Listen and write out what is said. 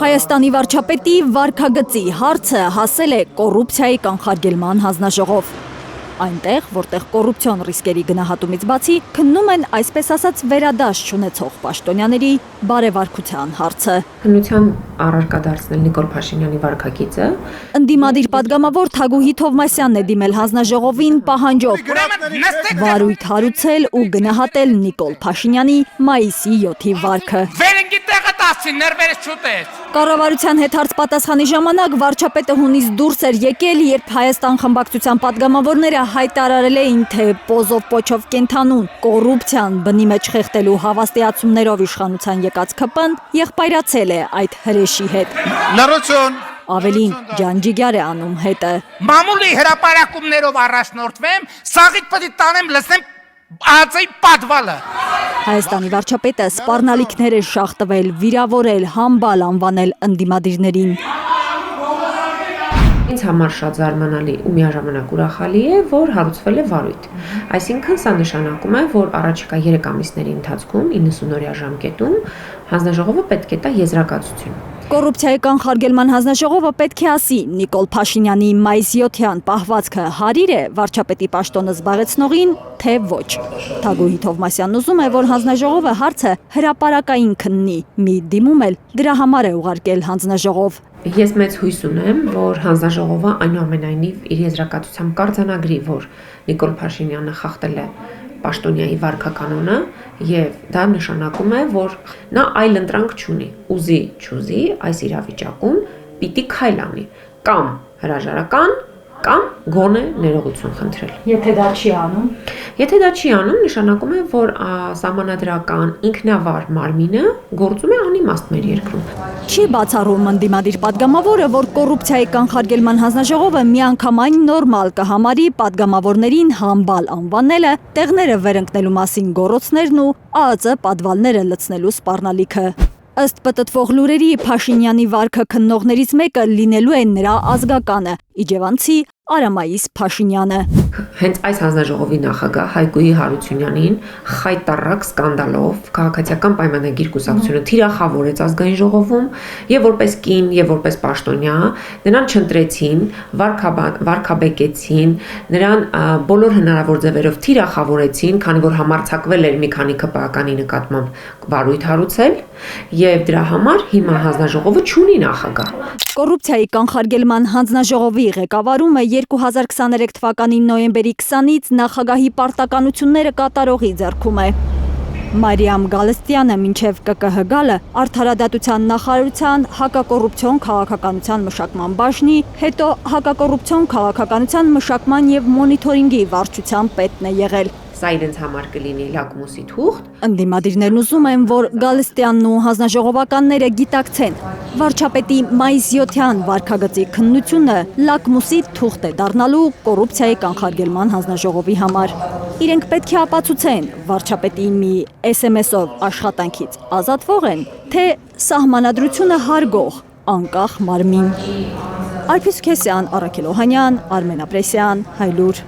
Հայաստանի վարչապետի վարքագծի հարցը հասել է կոռուպցիայի կանխարգելման հանձնաժողով։ Այնտեղ, որտեղ կոռուպցիոն ռիսկերի գնահատումից բացի քննում են այսպես ասած վերադաշ չունեցող պաշտոնյաների բարեվարքության հարցը։ Քննության առարկա դարձնել Նիկոլ Փաշինյանի վարքագիծը։ Ընդդիմադիր падգամավոր Թագուհի Թովմասյանն է դիմել հանձնաժողովին պահանջով վարույթ հարուցել ու գնահատել Նիկոլ Փաշինյանի մայիսի 7-ի վարքը։ Կառավարության հետ հարց պատասխանի ժամանակ վարչապետը հունից դուրս էր եկել, երբ Հայաստան խմբակցության падգամավորները հայտարարել էին, թե պոզով պոչով կենթանուն կոռուպցիան բնի մեջ խեղդելու հավաստիացումներով իշխանության եկած ԿՊ-ն եղբայրացել է այդ հրեշի հետ։ Լռություն։ Ավելին ջանջիգյար է անում հետը։ Մամուլի հրապարակումներով առաջնորդվեմ, սաղիթ պետք է տանեմ լսեմ ածեի պատվալը։ Հայաստանի վարչապետը սպառնալիքներ է շախտվել, վիրավորել, համբալ անվանել ընդդիմադիրներին։ Ինձ համար շատ զարմանալի ու միաժամանակ ուրախալի է, որ հարուցվել է վարույթ։ Այսինքն սա նշանակում է, որ առաջիկա 3 ամիսների ընթացքում 90-օրյա ժամկետում հանձնաժողովը պետք է տա եզրակացություն։ Կոռուպցիայի կանխարգելման հանձնաժողովը պետք է ասի Նիկոլ Փաշինյանի մայիսի 7-յան պահվածքը հարիր է վարչապետի պաշտոնը զբաղեցնողին, թե ոչ։ Թագուհի Թովմասյանն ուզում է, որ հանձնաժողովը հարցը հրապարակային քննի, մի դիմում էլ դրա համար է ուղարկել հանձնաժողով։ Ես մեծ հույս ունեմ, որ հանձնաժողովը այնուամենայնիվ իր եզրակացությամբ կարձանագրի, որ Նիկոլ Փաշինյանը խախտել է պաշտոնյայի վարքականոնը եւ դա նշանակում է, որ նա այլ ընտրանք չունի, ուզի չուզի այս իրավիճակում պիտի քայլ անի կամ հրաժարական կամ գոնե ներողություն խնդրել։ Եթե դա չի անում, Եթե դա չի անում, նշանակում է, որ սահմանադրական ինքնավար մարմինը գործում է անիմաստ մեր երկրում։ Չի բացառում ընդդիմադիր падգամավորը, որ կոռուպցիայի կանխարգելման հանձնաժողովը միանգամայն նորմալ կհամարի падգամավորներին համբալ անվանելը, տեղները վերընկնելու մասին գոռոցներն ու ԱԱԾ պատվալները լցնելու սպառնալիքը։ Ըստ պտտվող լուրերի Փաշինյանի վարքը քննողներից մեկը լինելու է նրա ազգականը՝ իջևանցի Արամայիս Փաշինյանը։ Հենց այս հանձնաժողովի նախագահ Հայկուի Հարությունյանին խայտառակ սկանդալով քաղաքացիական պայմանագիր կուսակցությունը թիրախավորեց ազգային ժողովում եւ որպես կին եւ որպես պաշտոնյա նրան չընտրեցին, վարքաբեկեցին, նրան բոլոր հնարավոր ձևերով թիրախավորեցին, քանի որ համարձակվել էր մի քանի ԿՊԱ-կանի նկատմամբ վարույթ հարուցել եւ դրա համար հիմա հանձնաժողովը չունի նախագահ։ Կոռուպցիայի կանխարգելման հանձնաժողովի ղեկավարումը 2023 թվականի նոյեմբերի 20-ից նախագահի պարտականությունները կատարողի ձեռքում է։ Մարիամ Գալստյանը մինչև ԿԿՀ գալը Արդարադատության նախարարության հակակոռուպցիոն քաղաքականության մշակման բաժնի, հետո հակակոռուպցիոն քաղաքականության մշակման եւ մոնիթորինգի վարչության պետն է եղել։ Սա իրենց համար կլինի լակմուսի թուղթ։ Ընդդիմադիրներն ուզում են, որ Գալստյանն ու հանձնաժողովականները գիտակցեն, վարչապետի մայիսի 7-յան վարքագծի քննությունը լակմուսի թուղթ է դառնալու կոռուպցիայի կանխարգելման հանձնաժողովի համար։ Իրենք պետք է ապացուցեն, վարչապետի մի SMS-ով աշխատանքից ազատվող են, թե սահմանադրությունը հարգող, անկախ մարմին։ Արփիս Քեսյան, Առաքել Օհանյան, Արմեն Ապրեսյան, Հայլուր։